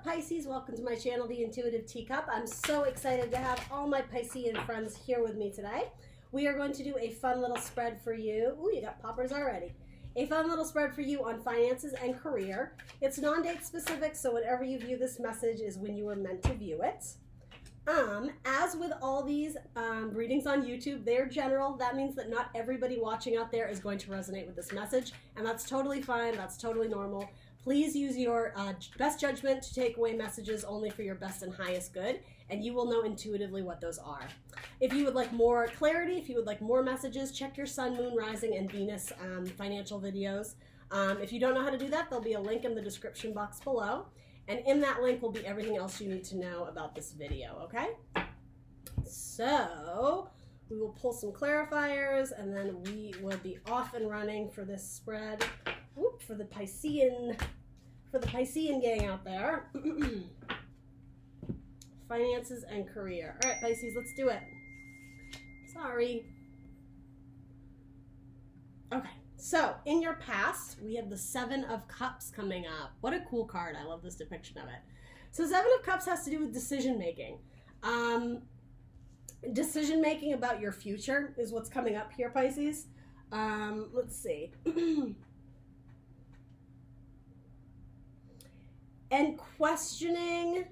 Pisces? Welcome to my channel, The Intuitive Teacup. I'm so excited to have all my Piscean friends here with me today. We are going to do a fun little spread for you. Ooh, you got poppers already. A fun little spread for you on finances and career. It's non-date specific, so whenever you view this message is when you were meant to view it. As with all these readings on YouTube, they're general. That means that not everybody watching out there is going to resonate with this message, and that's totally fine. That's totally normal. Please use your best judgment to take away messages only for your best and highest good, and you will know intuitively what those are. If you would like more clarity, if you would like more messages, check your Sun, Moon, Rising, and Venus financial videos. If you don't know how to do that, there'll be a link in the description box below, and in that link will be everything else you need to know about this video, okay? So we will pull some clarifiers, and then we will be off and running for this spread. Whoop, for the Piscean gang out there. Finances and career. All right, Pisces, let's do it. Sorry. Okay, so in your past, we have the Seven of Cups coming up. What a cool card. I love this depiction of it. So Seven of Cups has to do with decision making. Decision making about your future is what's coming up here, Pisces. Let's see. And questioning,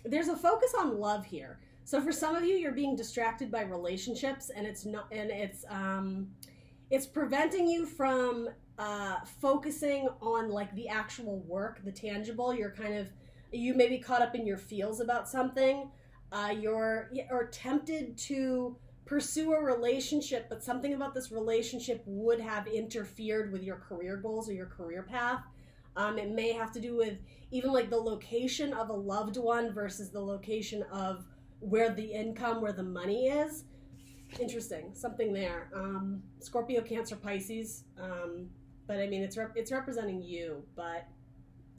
there's a focus on love here. So for some of you, you're being distracted by relationships, and it's preventing you from focusing on like the actual work, the tangible. You may be caught up in your feels about something. You're tempted to pursue a relationship, but something about this relationship would have interfered with your career goals or your career path. It may have to do with even like the location of a loved one versus the location of where the income, where the money is. Interesting, something there. Scorpio, Cancer, Pisces. But I mean, it's representing you, but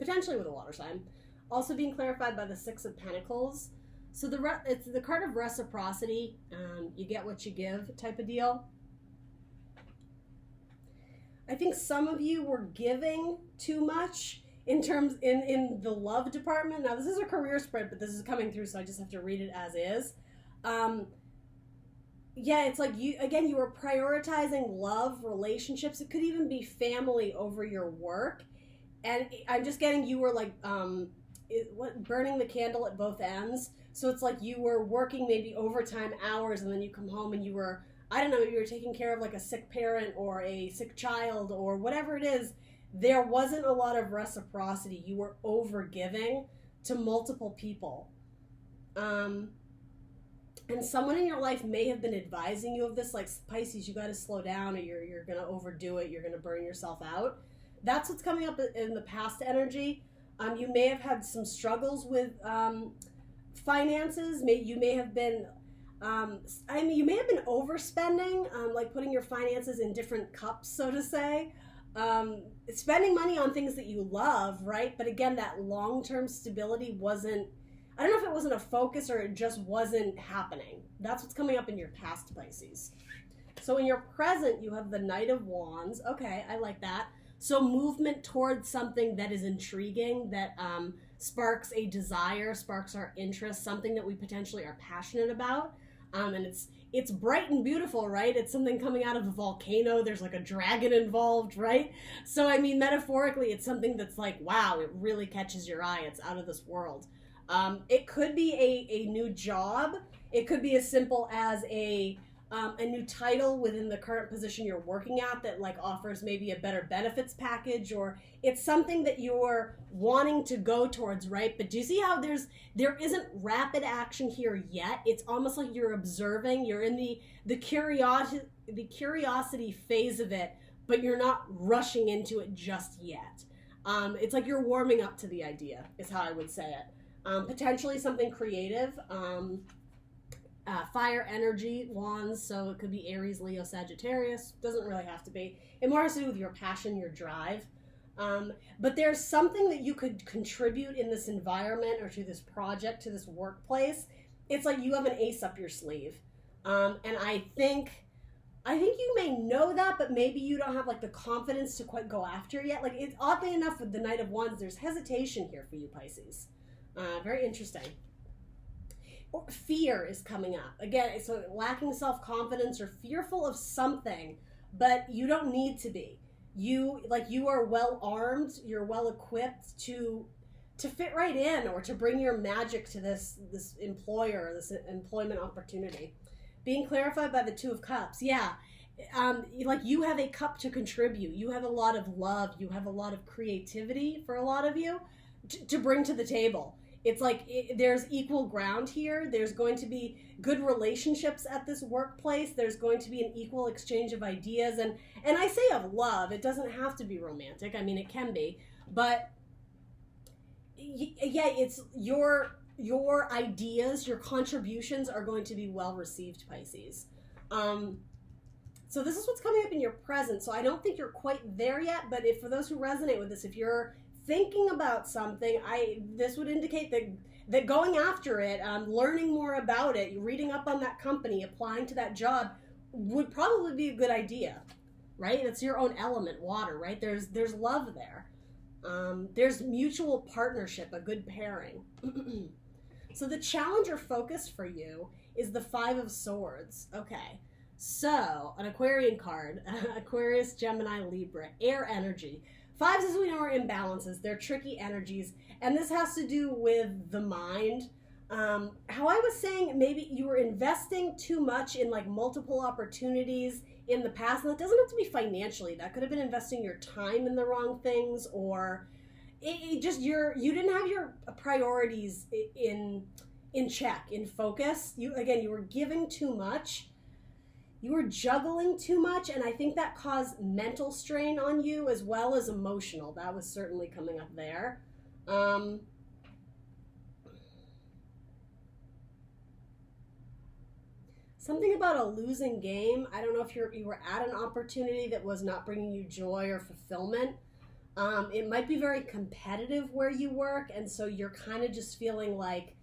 potentially with a water sign. Also being clarified by the Six of Pentacles. So it's the card of reciprocity. You get what you give type of deal. I think some of you were giving too much in the love department. Now this is a career spread, but this is coming through, so I just have to read it as is. Yeah, it's like you were prioritizing love, relationships. It could even be family over your work. And I'm just getting you were like burning the candle at both ends. So it's like you were working maybe overtime hours, and then you come home and you were, I don't know, maybe you were taking care of like a sick parent or a sick child or whatever it is. There wasn't a lot of reciprocity. You were over-giving to multiple people. And someone in your life may have been advising you of this, like, Pisces, you got to slow down or you're going to overdo it. You're going to burn yourself out. That's what's coming up in the past energy. You may have had some struggles with finances. You may have been... you may have been overspending, like putting your finances in different cups, so to say. Spending money on things that you love, right? But again, that long-term stability wasn't, I don't know if it wasn't a focus or it just wasn't happening. That's what's coming up in your past, Pisces. So in your present, you have the Knight of Wands. Okay, I like that. So movement towards something that is intriguing, that sparks a desire, sparks our interest, something that we potentially are passionate about. And it's bright and beautiful, right? It's something coming out of a volcano. There's like a dragon involved, right? So, I mean, metaphorically, it's something that's like, wow, it really catches your eye. It's out of this world. It could be a new job. It could be as simple as a new title within the current position you're working at that like offers maybe a better benefits package, or it's something that you're wanting to go towards, right? But do you see how there isn't rapid action here yet? It's almost like you're observing, you're in the curiosity phase of it, but you're not rushing into it just yet. It's like you're warming up to the idea, is how I would say it. Potentially something creative. Fire energy, wands, so it could be Aries, Leo, Sagittarius. Doesn't really have to be. It more has to do with your passion, your drive. But there's something that you could contribute in this environment or to this project, to this workplace. It's like you have an ace up your sleeve. And I think I think you may know that, but maybe you don't have like the confidence to quite go after it yet. Like, it's oddly enough with the Knight of Wands, there's hesitation here for you, Pisces. Very interesting. Or fear is coming up. Again, so lacking self-confidence or fearful of something, but you don't need to be. You are well armed, you're well equipped to fit right in, or to bring your magic to this employer, this employment opportunity. Being clarified by the Two of Cups. Yeah. Like, you have a cup to contribute. You have a lot of love. You have a lot of creativity for a lot of you to bring to the table. It's like there's equal ground here. There's going to be good relationships at this workplace. There's going to be an equal exchange of ideas. And I say of love. It doesn't have to be romantic. I mean, it can be. But, yeah, it's your ideas, your contributions are going to be well received, Pisces. So this is what's coming up in your present. So I don't think you're quite there yet, but for those who resonate with this, if you're thinking about something, this would indicate that going after it, learning more about it, reading up on that company, applying to that job would probably be a good idea, right? It's your own element, water, right? There's love there. There's mutual partnership, a good pairing. So the challenge or focus for you is the Five of Swords. Okay, so an Aquarian card, Aquarius, Gemini, Libra, air energy. Fives, as we know, are imbalances. They're tricky energies, and this has to do with the mind. How I was saying, maybe you were investing too much in like multiple opportunities in the past, and that doesn't have to be financially. That could have been investing your time in the wrong things, or you didn't have your priorities in check, in focus. You were giving too much. You were juggling too much, and I think that caused mental strain on you as well as emotional. That was certainly coming up there. Something about a losing game. I don't know if you were at an opportunity that was not bringing you joy or fulfillment. It might be very competitive where you work, and so you're kind of just feeling like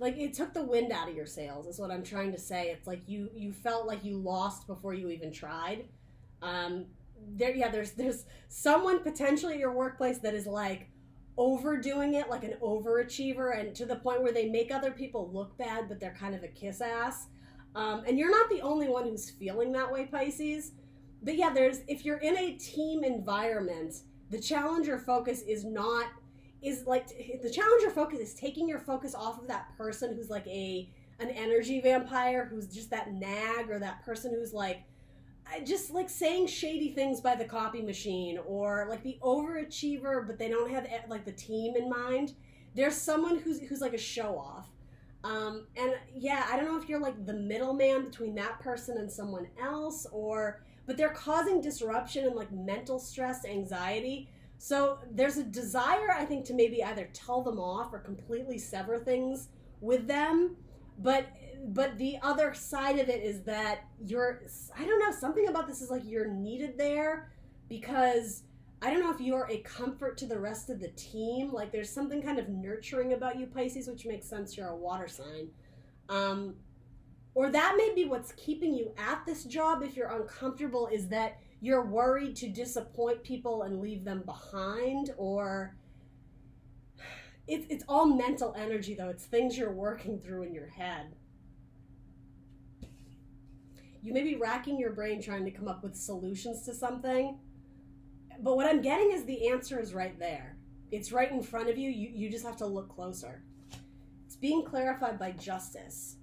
it took the wind out of your sails, is what I'm trying to say. It's like you felt like you lost before you even tried. There's someone potentially at your workplace that is like overdoing it, like an overachiever, and to the point where they make other people look bad, but they're kind of a kiss ass. And you're not the only one who's feeling that way, Pisces. But yeah, if you're in a team environment, the challenger focus is taking your focus off of that person who's like an energy vampire, who's just that nag, or that person who's like just like saying shady things by the copy machine, or like the overachiever, but they don't have like the team in mind. There's someone who's like a show off. And yeah, I don't know if you're like the middleman between that person and someone else, but they're causing disruption and like mental stress, anxiety. So there's a desire, I think, to maybe either tell them off or completely sever things with them. But the other side of it is that I don't know, something about this is like you're needed there, because I don't know if you're a comfort to the rest of the team. Like there's something kind of nurturing about you, Pisces, which makes sense. You're a water sign. Or that may be what's keeping you at this job if you're uncomfortable, is that you're worried to disappoint people and leave them behind, or it's all mental energy, though. It's things you're working through in your head. You may be racking your brain trying to come up with solutions to something, but what I'm getting is the answer is right there. It's right in front of you. You just have to look closer. It's being clarified by justice.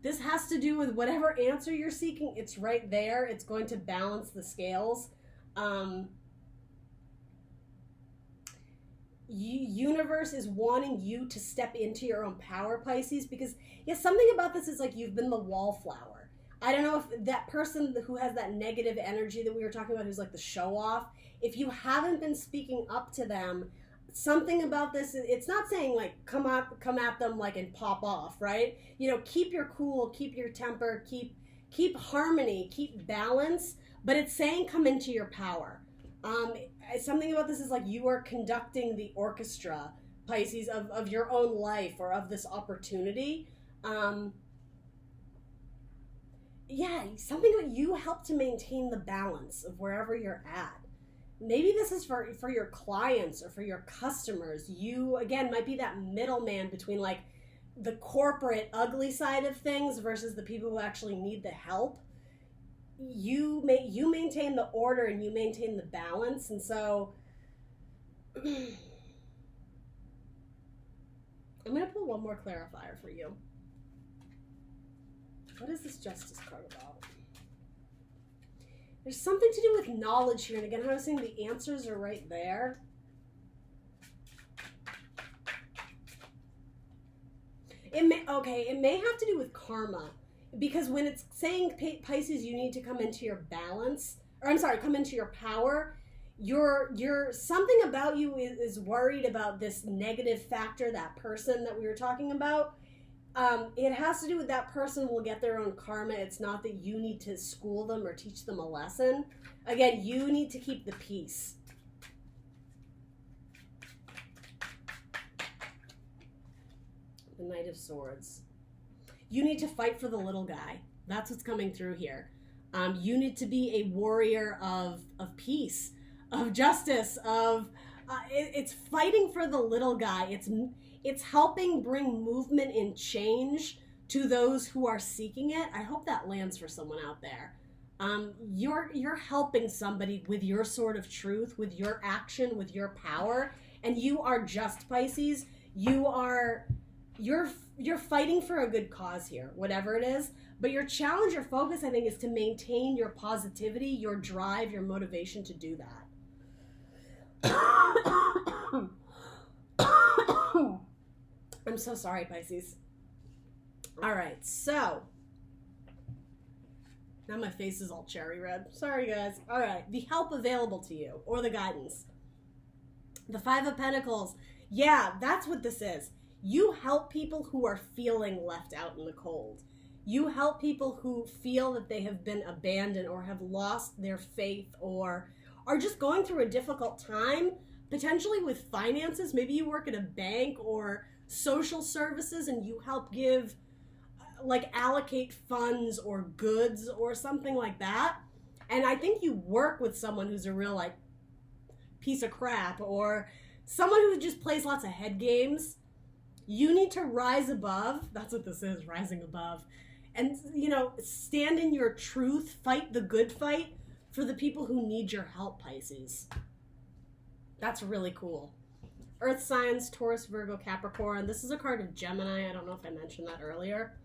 This has to do with whatever answer you're seeking. It's right there. It's going to balance the scales. Universe is wanting you to step into your own power, Pisces, because something about this is like you've been the wallflower. I don't know if that person who has that negative energy that we were talking about, who's like the show off, if you haven't been speaking up to them, something about this, it's not saying like come at them like and pop off, right? Keep your cool, keep your temper, keep harmony, keep balance, but it's saying come into your power. Something about this is like you are conducting the orchestra, Pisces, of your own life or of this opportunity. Yeah, something that you help to maintain the balance of wherever you're at. Maybe this is for your clients or for your customers. You, again, might be that middleman between like the corporate ugly side of things versus the people who actually need the help. You maintain the order and you maintain the balance. And so I'm going to pull one more clarifier for you. What is this Justice card about? There's something to do with knowledge here. And again, I was saying the answers are right there. It may have to do with karma. Because when it's saying, Pisces, you need to come into your balance, or I'm sorry, come into your power, you're something about you is worried about this negative factor, that person that we were talking about. It has to do with that person will get their own karma. It's not that you need to school them or teach them a lesson. Again, you need to keep the peace. The Knight of Swords. You need to fight for the little guy. That's what's coming through here. You need to be a warrior of peace, of justice, of it's fighting for the little guy. It's helping bring movement and change to those who are seeking it. I hope that lands for someone out there. You're helping somebody with your sword of truth, with your action, with your power, and you are just, Pisces. You're fighting for a good cause here, whatever it is. But your challenge, your focus, I think, is to maintain your positivity, your drive, your motivation to do that. I'm so sorry, Pisces. All right, so now my face is all cherry red. Sorry, guys. All right, the help available to you, or the guidance. The Five of Pentacles. Yeah, that's what this is. You help people who are feeling left out in the cold. You help people who feel that they have been abandoned or have lost their faith or are just going through a difficult time, potentially with finances. Maybe you work at a bank or social services and you help give, like, allocate funds or goods or something like that. And I think you work with someone who's a real, like, piece of crap or someone who just plays lots of head games. You need to rise above. That's what this is, rising above. And, you know, stand in your truth, fight the good fight for the people who need your help, Pisces. That's really cool. Earth signs, Taurus, Virgo, Capricorn. This is a card of Gemini. I don't know if I mentioned that earlier.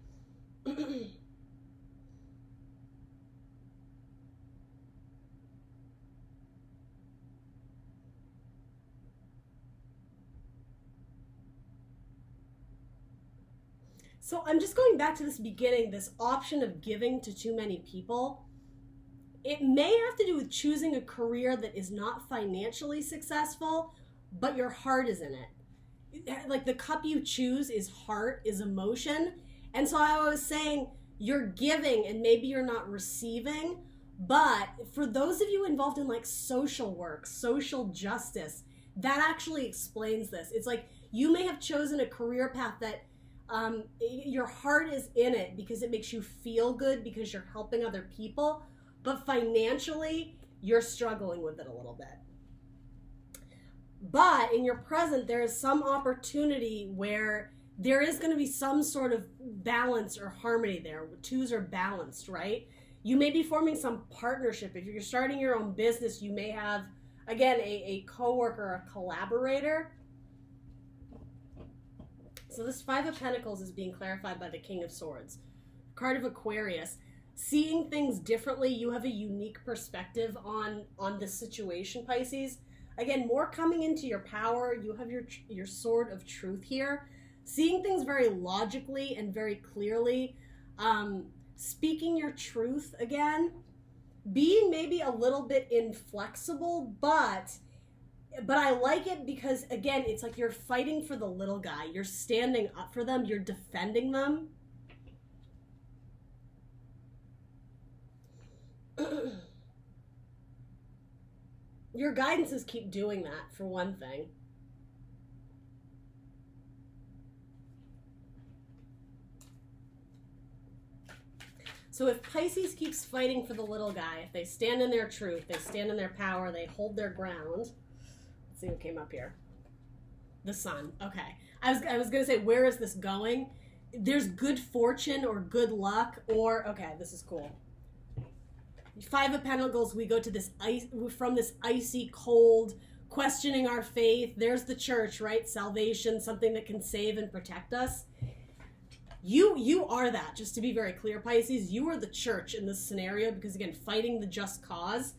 So I'm just going back to this beginning, this option of giving to too many people. It may have to do with choosing a career that is not financially successful, but your heart is in it. Like the cup you choose is heart, is emotion. And so I was saying you're giving and maybe you're not receiving, but for those of you involved in like social work, social justice, that actually explains this. It's like you may have chosen a career path that your heart is in it because it makes you feel good because you're helping other people, but financially you're struggling with it a little bit. But in your present, there is some opportunity where there is going to be some sort of balance or harmony there. Twos are balanced, right? You may be forming some partnership. If you're starting your own business, you may have, again, a coworker, a collaborator. So this Five of Pentacles is being clarified by the King of Swords. Card of Aquarius. Seeing things differently, you have a unique perspective on this situation, Pisces. Again, more coming into your power. You have your sword of truth here. Seeing things very logically and very clearly. Speaking your truth again. Being maybe a little bit inflexible, but I like it because, again, it's like you're fighting for the little guy. You're standing up for them. You're defending them. Your guidances keep doing that, for one thing. So if Pisces keeps fighting for the little guy, if they stand in their truth, they stand in their power, they hold their ground. Let's see what came up here. The Sun. Okay. I was going to say, where is this going? There's good fortune or good luck or, okay, this is cool. Five of Pentacles, we go to this from this icy cold, questioning our faith. There's the church, right? Salvation, something that can save and protect us. You are that, just to be very clear, Pisces. You are the church in this scenario because, again, fighting the just cause.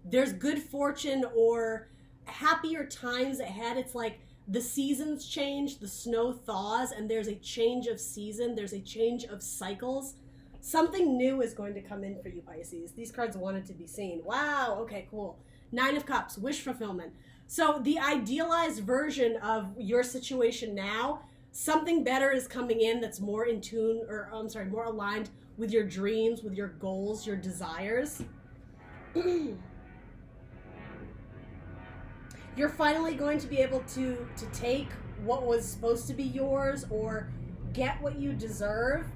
There's good fortune or happier times ahead. It's like the seasons change, the snow thaws, and there's a change of season. There's a change of cycles. Something new is going to come in for you, Pisces. These cards wanted to be seen. Wow, okay, cool. Nine of Cups, wish fulfillment. So the idealized version of your situation now, something better is coming in that's more in tune, or I'm sorry, more aligned with your dreams, with your goals, your desires. You're finally going to be able to take what was supposed to be yours or get what you deserve.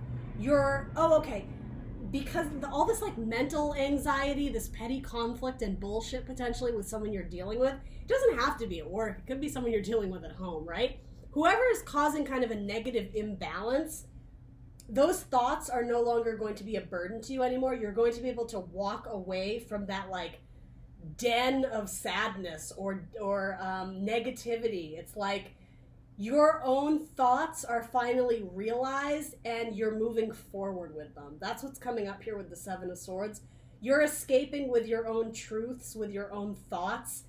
Because all this like mental anxiety, this petty conflict and bullshit potentially with someone you're dealing with, it doesn't have to be at work. It could be someone you're dealing with at home, right? Whoever is causing kind of a negative imbalance, those thoughts are no longer going to be a burden to you anymore. You're going to be able to walk away from that like den of sadness or negativity. It's like your own thoughts are finally realized and you're moving forward with them. That's what's coming up here with the Seven of Swords. You're escaping with your own truths, with your own thoughts.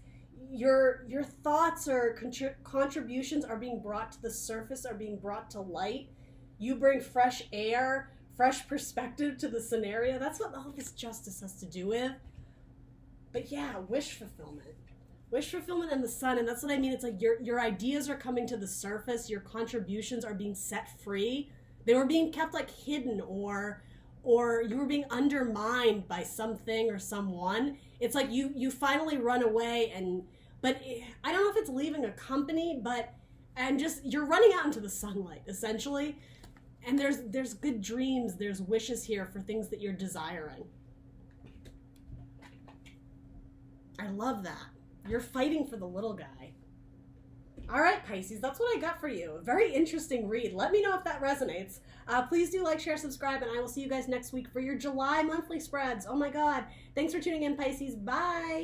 Your thoughts or contributions are being brought to the surface, are being brought to light. You bring fresh air, fresh perspective to the scenario. That's what all this justice has to do with. But yeah, wish fulfillment. Wish fulfillment and the Sun, and that's what I mean. It's like your ideas are coming to the surface, your contributions are being set free. They were being kept like hidden or you were being undermined by something or someone. It's like you finally run away but I don't know if it's leaving a company, you're running out into the sunlight, essentially. And there's good dreams, there's wishes here for things that you're desiring. I love that. You're fighting for the little guy. All right, Pisces, that's what I got for you. A very interesting read. Let me know if that resonates. Please do like, share, subscribe, and I will see you guys next week for your July monthly spreads. Oh my God. Thanks for tuning in, Pisces. Bye.